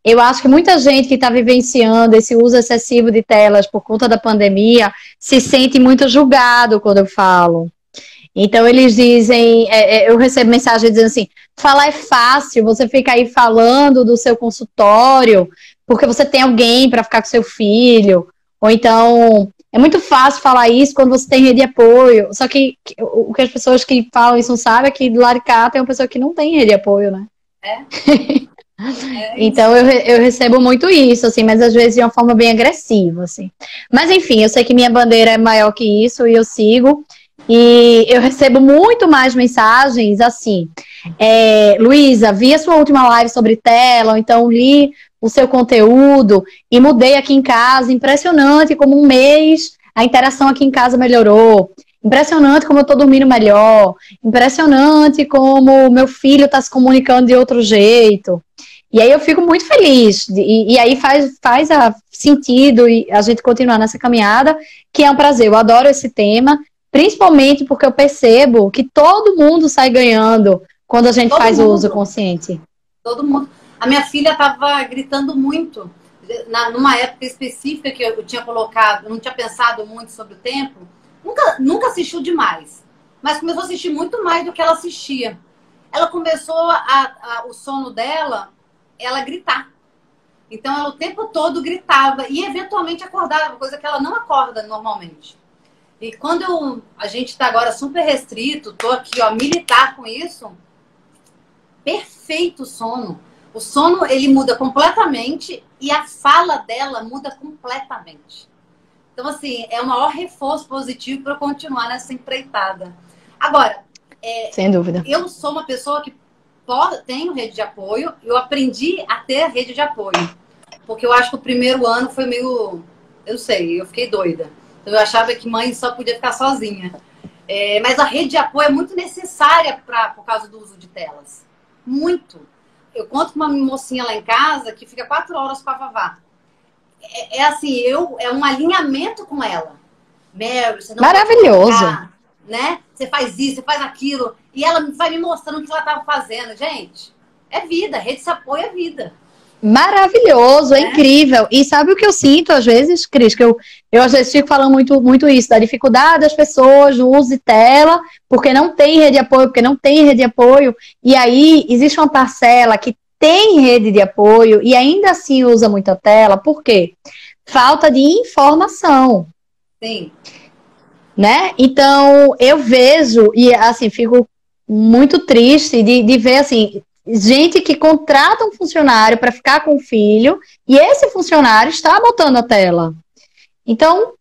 Eu acho que muita gente que está vivenciando esse uso excessivo de telas por conta da pandemia se sente muito julgado quando eu falo. Então eles dizem, eu recebo mensagem dizendo assim, falar é fácil, você fica aí falando do seu consultório, porque você tem alguém para ficar com seu filho, ou então é muito fácil falar isso quando você tem rede de apoio. Só que o que as pessoas que falam isso não sabem é que do lado de cá tem uma pessoa que não tem rede de apoio, né? Então eu recebo muito isso, assim, mas às vezes de uma forma bem agressiva, assim. Mas enfim, eu sei que minha bandeira é maior que isso e eu sigo. E eu recebo muito mais mensagens assim, Luísa, vi a sua última live sobre tela, ou então li o seu conteúdo e mudei aqui em casa, impressionante como um mês a interação aqui em casa melhorou, impressionante como eu tô dormindo melhor, impressionante como meu filho está se comunicando de outro jeito. E aí eu fico muito feliz, e aí faz sentido a gente continuar nessa caminhada, que é um prazer, eu adoro esse tema, principalmente porque eu percebo que todo mundo sai ganhando quando a gente faz o uso consciente. Todo mundo. A minha filha estava gritando muito, numa época específica que eu tinha colocado, eu não tinha pensado muito sobre o tempo, nunca assistiu demais, mas começou a assistir muito mais do que ela assistia. Ela começou o sono dela, ela gritar. Então ela o tempo todo gritava e eventualmente acordava, coisa que ela não acorda normalmente. E quando a gente está agora super restrito, tô aqui, ó, militar com isso, perfeito o sono. O sono, ele muda completamente e a fala dela muda completamente. Então, assim, é o maior reforço positivo para eu continuar nessa empreitada. Agora, sem dúvida. Eu sou uma pessoa que tenho rede de apoio, eu aprendi a ter rede de apoio. Porque eu acho que o primeiro ano foi meio... Eu não sei, eu fiquei doida. Então, eu achava que mãe só podia ficar sozinha. Mas a rede de apoio é muito necessária por causa do uso de telas. Muito. Eu conto com uma mocinha lá em casa que fica 4 horas com a Vavá. Assim, é um alinhamento com ela. Mary, você não maravilhoso. pode ficar, né? Você faz isso, você faz aquilo. E ela vai me mostrando o que ela estava fazendo. Gente, é vida. Rede de apoio é vida. Maravilhoso, é incrível. E sabe o que eu sinto às vezes, Cris? Que eu às vezes fico falando muito isso, da dificuldade das pessoas no uso de tela, porque não tem rede de apoio, e aí existe uma parcela que tem rede de apoio e ainda assim usa muita tela, por quê? Falta de informação. Sim. Né? Então, eu vejo, e assim, fico muito triste de ver, assim, gente que contrata um funcionário para ficar com o filho e esse funcionário está botando a tela. Então,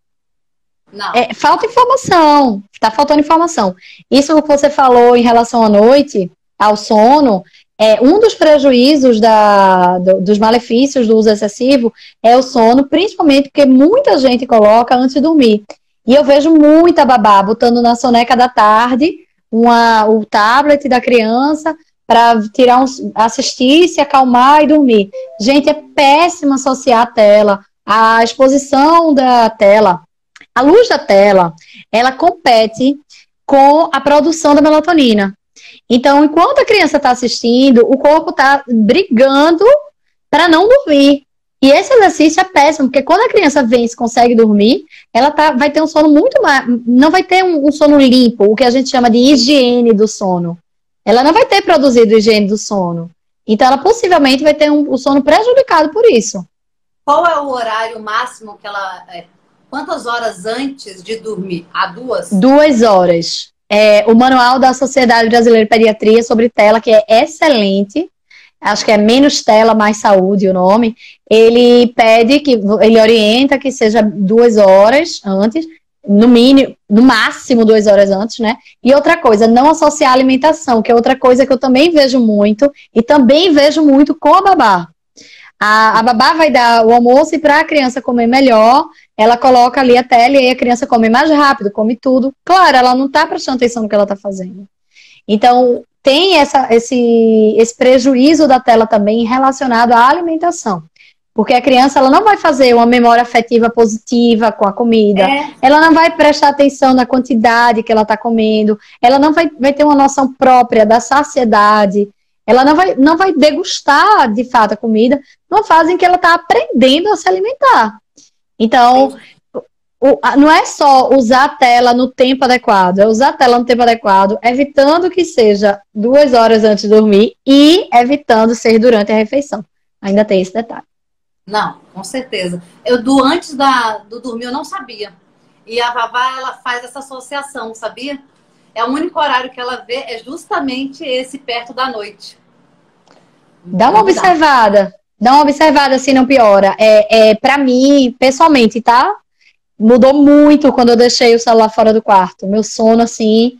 falta informação, está faltando informação. Isso que você falou em relação à noite, ao sono, um dos prejuízos dos malefícios do uso excessivo é o sono, principalmente porque muita gente coloca antes de dormir. E eu vejo muita babá botando na soneca da tarde o tablet da criança para assistir, se acalmar e dormir. Gente, é péssimo associar a tela, a exposição da tela, a luz da tela, ela compete com a produção da melatonina. Então, enquanto a criança está assistindo, o corpo está brigando para não dormir. E esse exercício é péssimo, porque quando a criança vem e consegue dormir, ela vai ter um sono muito mais... Não vai ter um sono limpo, o que a gente chama de higiene do sono. Ela não vai ter produzido higiene do sono. Então, ela possivelmente vai ter um sono prejudicado por isso. Qual é o horário máximo que ela... Quantas horas antes de dormir? Há 2? 2 horas. O Manual da Sociedade Brasileira de Pediatria sobre tela, que é excelente, acho que é Menos Tela, Mais Saúde o nome, ele orienta que seja 2 horas antes, no máximo 2 horas antes, né? E outra coisa, não associar a alimentação, que é outra coisa que eu também vejo muito, e também vejo muito com a babá. A babá vai dar o almoço e para a criança comer melhor, ela coloca ali a tela e aí a criança come mais rápido, come tudo. Claro, ela não está prestando atenção no que ela está fazendo. Então, tem esse prejuízo da tela também relacionado à alimentação. Porque a criança ela não vai fazer uma memória afetiva positiva com a comida, ela não vai prestar atenção na quantidade que ela está comendo, ela não vai ter uma noção própria da saciedade, ela não vai degustar de fato a comida, numa fase em que ela está aprendendo a se alimentar. Então, não é só usar a tela no tempo adequado, é usar a tela no tempo adequado, evitando que seja 2 horas antes de dormir e evitando ser durante a refeição. Ainda tem esse detalhe. Não, com certeza. Antes do dormir eu não sabia. E a Vavá, ela faz essa associação, sabia? É o único horário que ela vê, é justamente esse perto da noite. Dá uma observada se não piora. Pra mim, pessoalmente, tá? Mudou muito quando eu deixei o celular fora do quarto. Meu sono, assim,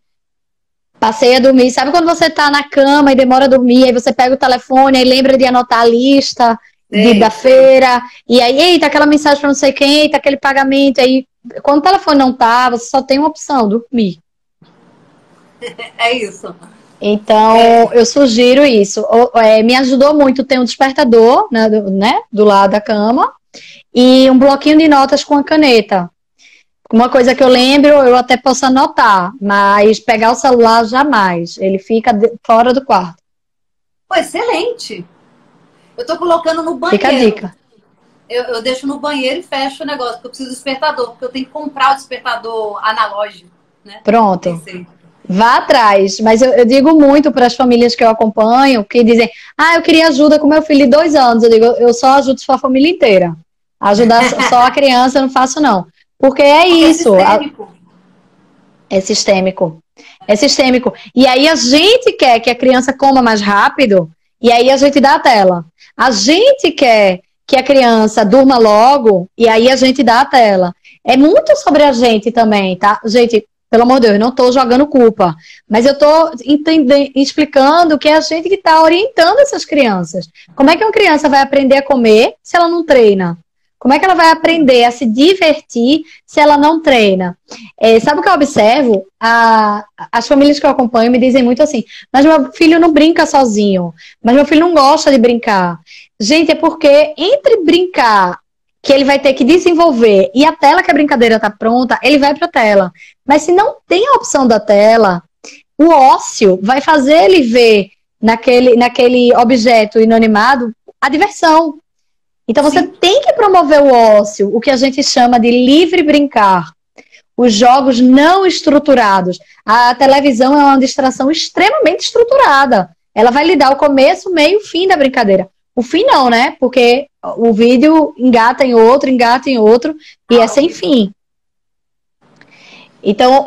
passei a dormir. Sabe quando você tá na cama e demora a dormir, aí você pega o telefone e lembra de anotar a lista da feira, e aí, eita, aquela mensagem pra não sei quem, eita, aquele pagamento, aí, quando o telefone não tá, você só tem uma opção, dormir. É isso. Então, eu sugiro isso. Me ajudou muito ter um despertador, né, do lado da cama, e um bloquinho de notas com a caneta. Uma coisa que eu lembro, eu até posso anotar, mas pegar o celular jamais. Ele fica fora do quarto. Pô, excelente! Eu tô colocando no banheiro. Fica a dica. Eu deixo no banheiro e fecho o negócio, porque eu preciso do despertador, porque eu tenho que comprar o despertador analógico, né? Pronto. Vá atrás. Mas eu digo muito para as famílias que eu acompanho, que dizem, eu queria ajuda com meu filho de 2 anos. Eu digo, eu só ajudo sua família inteira. Ajudar só a criança eu não faço, não. Porque isso. É sistêmico. É sistêmico. E aí a gente quer que a criança coma mais rápido, e aí a gente dá a tela. A gente quer que a criança durma logo, e aí a gente dá a tela. É muito sobre a gente também, tá? Gente, pelo amor de Deus, eu não tô jogando culpa, mas eu tô explicando que é a gente que tá orientando essas crianças. Como é que uma criança vai aprender a comer se ela não treina? Como é que ela vai aprender a se divertir se ela não treina? Sabe o que eu observo? As famílias que eu acompanho me dizem muito assim, mas meu filho não brinca sozinho, mas meu filho não gosta de brincar. Gente, é porque entre brincar, que ele vai ter que desenvolver, e a tela que a brincadeira tá pronta, ele vai pra tela. Mas se não tem a opção da tela, o ócio vai fazer ele ver naquele objeto inanimado a diversão. Então você Sim. tem que promover o ócio, o que a gente chama de livre brincar. Os jogos não estruturados. A televisão é uma distração extremamente estruturada. Ela vai lhe dar o começo, o meio e o fim da brincadeira. O fim não, né? Porque o vídeo engata em outro, e é sem fim. Então,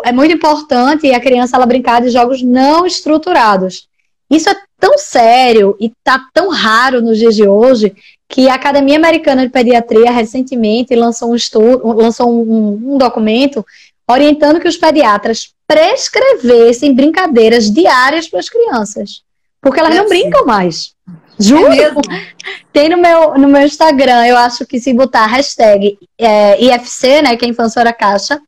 é muito importante a criança ela brincar de jogos não estruturados. Isso é tão sério e tá tão raro nos dias de hoje que a Academia Americana de Pediatria recentemente lançou um documento orientando que os pediatras prescrevessem brincadeiras diárias para as crianças. Porque elas não brincam mais. Juro? Tem no meu Instagram, eu acho que se botar hashtag IFC, né, que é Infância Fora Caixa,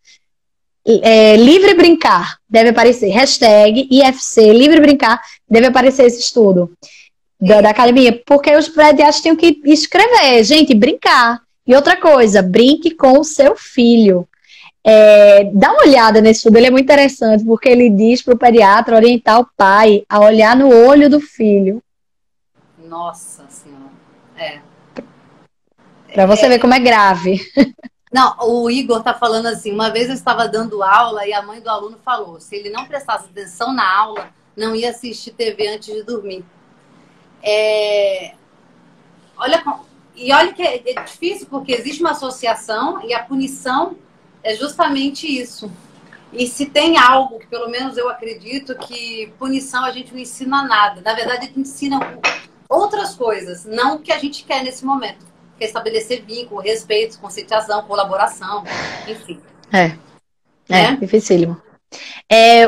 livre brincar, deve aparecer. Hashtag IFC, livre brincar, deve aparecer esse estudo da academia. Porque os pediatras têm que escrever, gente, brincar. E outra coisa, brinque com o seu filho. Dá uma olhada nesse estudo, ele é muito interessante, porque ele diz para o pediatra orientar o pai a olhar no olho do filho. Nossa Senhora. Para você ver como é grave. Não, o Igor tá falando assim, uma vez eu estava dando aula e a mãe do aluno falou, se ele não prestasse atenção na aula, não ia assistir TV antes de dormir. Olha que é difícil, porque existe uma associação e a punição é justamente isso. E se tem algo que, pelo menos eu acredito, que punição a gente não ensina nada. Na verdade, a gente ensina outras coisas, não o que a gente quer nesse momento. Que é estabelecer vínculo, respeito, conscientização, colaboração, enfim. Dificílimo.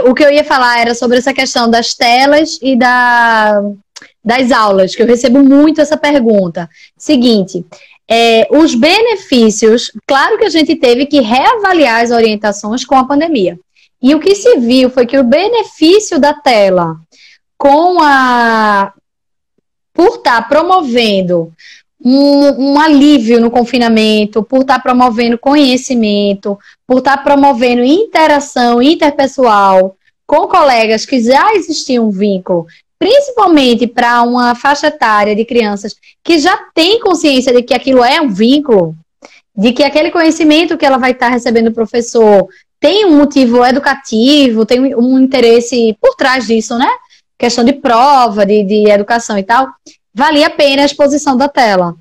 O que eu ia falar era sobre essa questão das telas e das aulas, que eu recebo muito essa pergunta. Seguinte, os benefícios, claro que a gente teve que reavaliar as orientações com a pandemia. E o que se viu foi que o benefício da tela por estar promovendo um alívio no confinamento, por estar promovendo conhecimento, por estar promovendo interação interpessoal com colegas que já existia um vínculo, principalmente para uma faixa etária de crianças que já tem consciência de que aquilo é um vínculo, de que aquele conhecimento que ela vai estar recebendo do professor tem um motivo educativo, tem um interesse por trás disso, né? Questão de prova, de educação e tal, valia a pena a exposição da tela.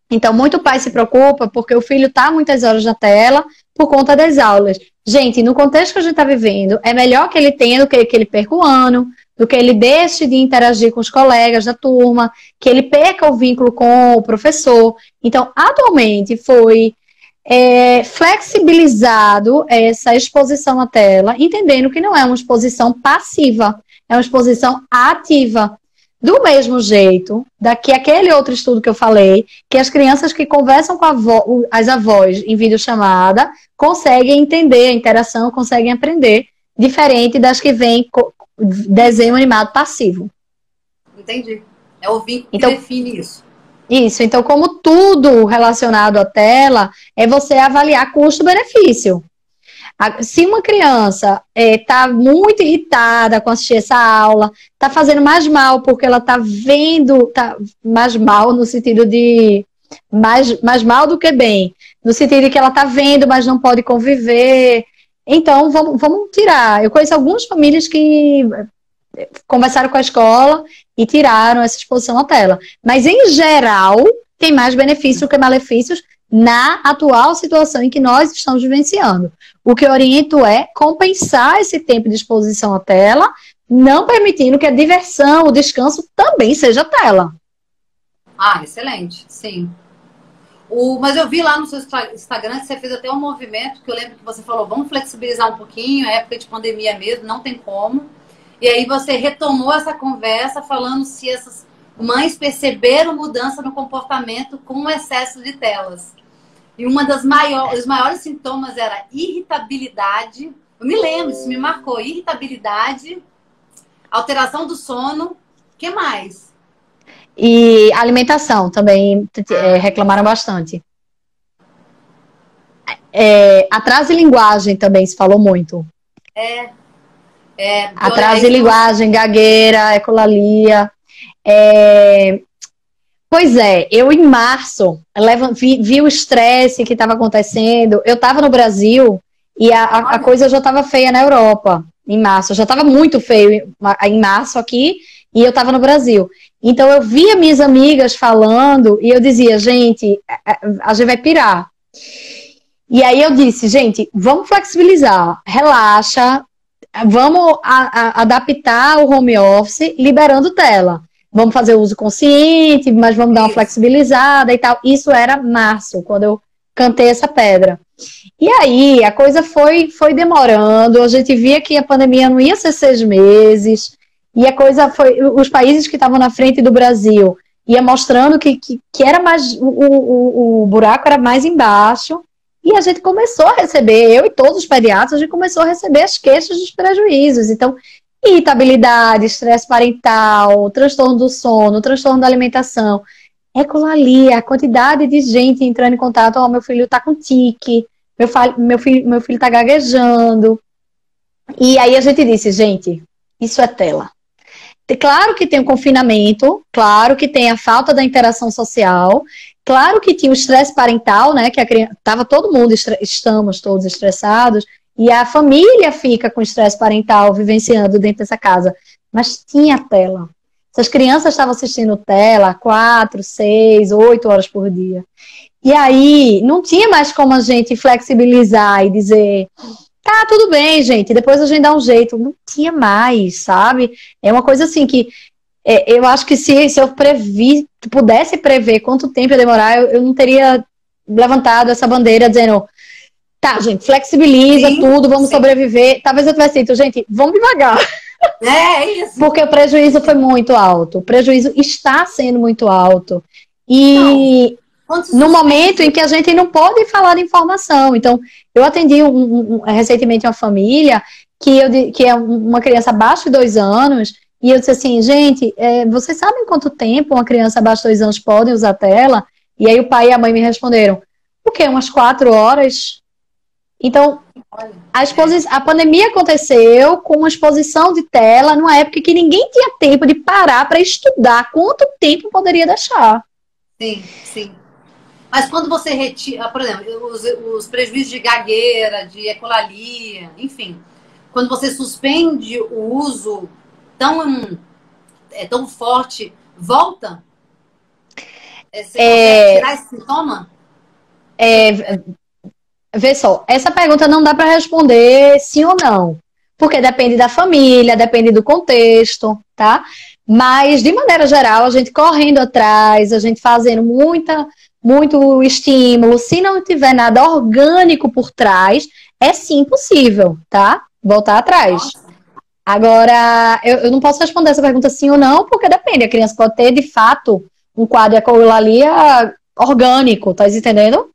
Então, muito pai se preocupa porque o filho está muitas horas na tela por conta das aulas. Gente, no contexto que a gente está vivendo, é melhor que ele tenha do que ele perca o ano, do que ele deixe de interagir com os colegas da turma, que ele perca o vínculo com o professor. Então, atualmente foi flexibilizado essa exposição à tela, entendendo que não é uma exposição passiva, é uma exposição ativa. Do mesmo jeito, aquele outro estudo que eu falei, que as crianças que conversam com as avós em videochamada conseguem entender a interação, conseguem aprender, diferente das que vêm desenho animado passivo. Entendi. É o vínculo que define isso. Isso, então como tudo relacionado à tela, é você avaliar custo-benefício. Se uma criança está muito irritada com assistir essa aula, está fazendo mais mal porque ela está vendo, mais mal no sentido de mais mal do que bem, no sentido de que ela está vendo, mas não pode conviver, então vamos tirar. Eu conheço algumas famílias que conversaram com a escola e tiraram essa exposição à tela, mas em geral tem mais benefícios do que malefícios na atual situação em que nós estamos vivenciando. O que eu oriento é compensar esse tempo de exposição à tela, não permitindo que a diversão, o descanso também seja tela. Excelente, sim. Mas eu vi lá no seu Instagram que você fez até um movimento, que eu lembro que você falou, vamos flexibilizar um pouquinho, é época de pandemia mesmo, não tem como. E aí você retomou essa conversa falando se essas mães perceberam mudança no comportamento com o excesso de telas. E os maiores sintomas era irritabilidade. Eu me lembro, isso me marcou. Irritabilidade, alteração do sono. O que mais? E alimentação também reclamaram bastante. Atraso de linguagem também se falou muito. Atraso de linguagem, gagueira, ecolalia. Pois é, eu em março vi o estresse que estava acontecendo. Eu estava no Brasil e a coisa já estava feia na Europa em março. Já estava muito feio em março aqui e eu estava no Brasil. Então eu via minhas amigas falando e eu dizia, gente, a gente vai pirar. E aí eu disse, gente, vamos flexibilizar, relaxa, vamos adaptar o home office liberando tela. Vamos fazer uso consciente, mas vamos dar uma flexibilizada e tal. Isso era março, quando eu cantei essa pedra. E aí, a coisa foi demorando. A gente via que a pandemia não ia ser 6 meses. E a coisa foi... Os países que estavam na frente do Brasil ia mostrando que era mais... O buraco era mais embaixo. E a gente começou a receber, eu e todos os pediatras, a gente começou a receber as queixas dos prejuízos. Então... irritabilidade, estresse parental, transtorno do sono, transtorno da alimentação, ecolalia, a quantidade de gente entrando em contato, meu filho tá com tique, meu filho tá gaguejando. E aí a gente disse, gente, isso é tela. Claro que tem o confinamento, claro que tem a falta da interação social, claro que tinha o estresse parental, né, que a criança, tava todo mundo, estamos todos estressados, e a família fica com estresse parental vivenciando dentro dessa casa. Mas tinha tela. Essas crianças estavam assistindo tela 4, 6, 8 horas por dia. E aí, não tinha mais como a gente flexibilizar e dizer, tá, tudo bem, gente, depois a gente dá um jeito. Não tinha mais, sabe? É uma coisa assim que eu acho que se eu pudesse prever quanto tempo ia demorar, eu não teria levantado essa bandeira dizendo... Tá, gente, flexibiliza tudo, vamos sobreviver. Talvez eu tivesse dito, gente, vamos devagar. É isso. Porque o prejuízo foi muito alto. O prejuízo está sendo muito alto. E no momento em que a gente não pode falar de informação. Então, eu atendi recentemente uma família que é uma criança abaixo de 2 anos. E eu disse assim, gente, vocês sabem quanto tempo uma criança abaixo de 2 anos pode usar tela? E aí o pai e a mãe me responderam, o quê? Umas 4 horas? Então, a pandemia aconteceu com uma exposição de tela numa época que ninguém tinha tempo de parar para estudar quanto tempo poderia deixar. Sim, sim. Mas quando você retira, por exemplo, os prejuízos de gagueira, de ecolalia, enfim, quando você suspende o uso tão forte, volta? Você consegue tirar esse sintoma? Vê só, essa pergunta não dá para responder sim ou não, porque depende da família, depende do contexto, tá? Mas, de maneira geral, a gente correndo atrás, a gente fazendo muito estímulo, se não tiver nada orgânico por trás, é sim possível, tá? Voltar atrás. Nossa. Agora, eu não posso responder essa pergunta sim ou não, porque depende, a criança pode ter, de fato, um quadro de ecolalia orgânico, tá entendendo?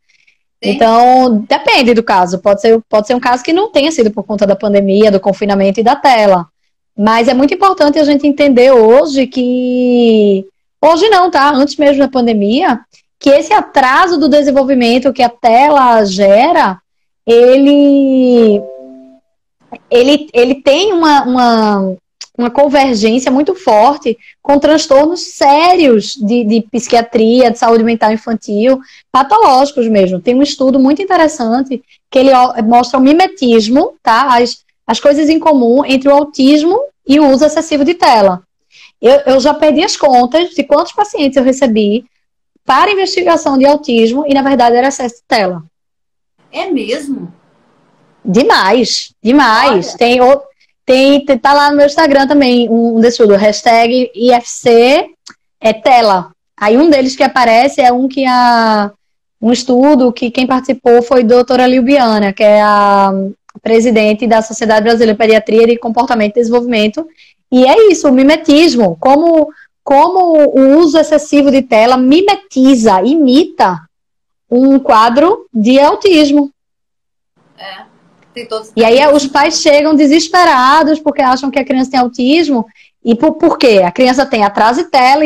Sim. Então, depende do caso. Pode ser um caso que não tenha sido por conta da pandemia, do confinamento e da tela. Mas é muito importante a gente entender hoje que... Hoje não, tá? Antes mesmo da pandemia, que esse atraso do desenvolvimento que a tela gera, ele tem uma convergência muito forte com transtornos sérios de psiquiatria, de saúde mental infantil, patológicos mesmo. Tem um estudo muito interessante que ele mostra o mimetismo, tá? As coisas em comum entre o autismo e o uso excessivo de tela. Eu já perdi as contas de quantos pacientes eu recebi para investigação de autismo e, na verdade, era excesso de tela. É mesmo? Demais. Olha. Tá lá no meu Instagram também, um desse estudo, hashtag IFC tela. Aí um deles que aparece é um que um estudo que quem participou foi a doutora Lilbiana, que é a presidente da Sociedade Brasileira de Pediatria e Comportamento e Desenvolvimento. E é isso, o mimetismo. Como o uso excessivo de tela imita um quadro de autismo. Tem todos. E aí os pais chegam desesperados porque acham que a criança tem autismo. E por quê? A criança tem atraso de tela,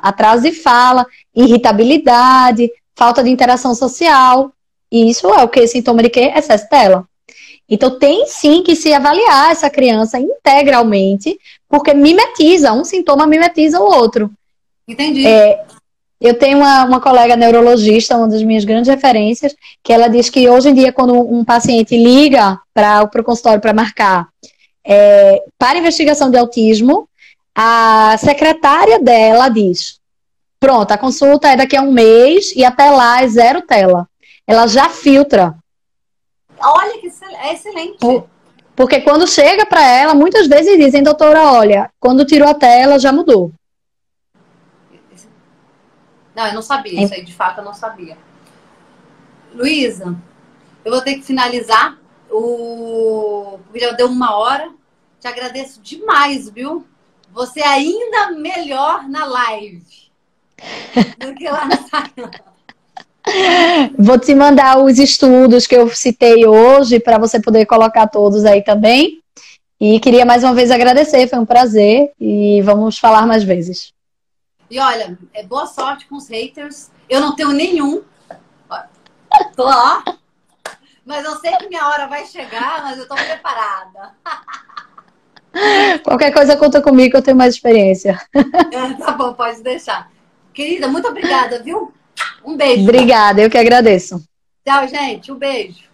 atraso de fala, irritabilidade, falta de interação social. E isso é o que? Sintoma de quê? Excesso de tela. Então tem sim que se avaliar essa criança integralmente, porque um sintoma mimetiza o outro. Entendi. Eu tenho uma colega neurologista, uma das minhas grandes referências, que ela diz que hoje em dia, quando um paciente liga para o consultório para marcar para investigação de autismo, a secretária dela diz: pronto, a consulta é daqui a um mês e até lá é 0 tela. Ela já filtra. Olha que é excelente. Porque quando chega para ela, muitas vezes dizem: doutora, olha, quando tirou a tela já mudou. Não, eu não sabia. Isso aí, de fato, eu não sabia. Luísa, eu vou ter que finalizar. Porque já deu 1 hora. Te agradeço demais, viu? Você é ainda melhor na live do que lá no Instagram. Vou te mandar os estudos que eu citei hoje para você poder colocar todos aí também. E queria mais uma vez agradecer, foi um prazer e vamos falar mais vezes. E olha, boa sorte com os haters. Eu não tenho nenhum. Tô lá. Mas eu sei que minha hora vai chegar, mas eu tô preparada. Qualquer coisa conta comigo que eu tenho mais experiência. Tá bom, pode deixar. Querida, muito obrigada, viu? Um beijo. Obrigada, eu que agradeço. Tchau, gente. Um beijo.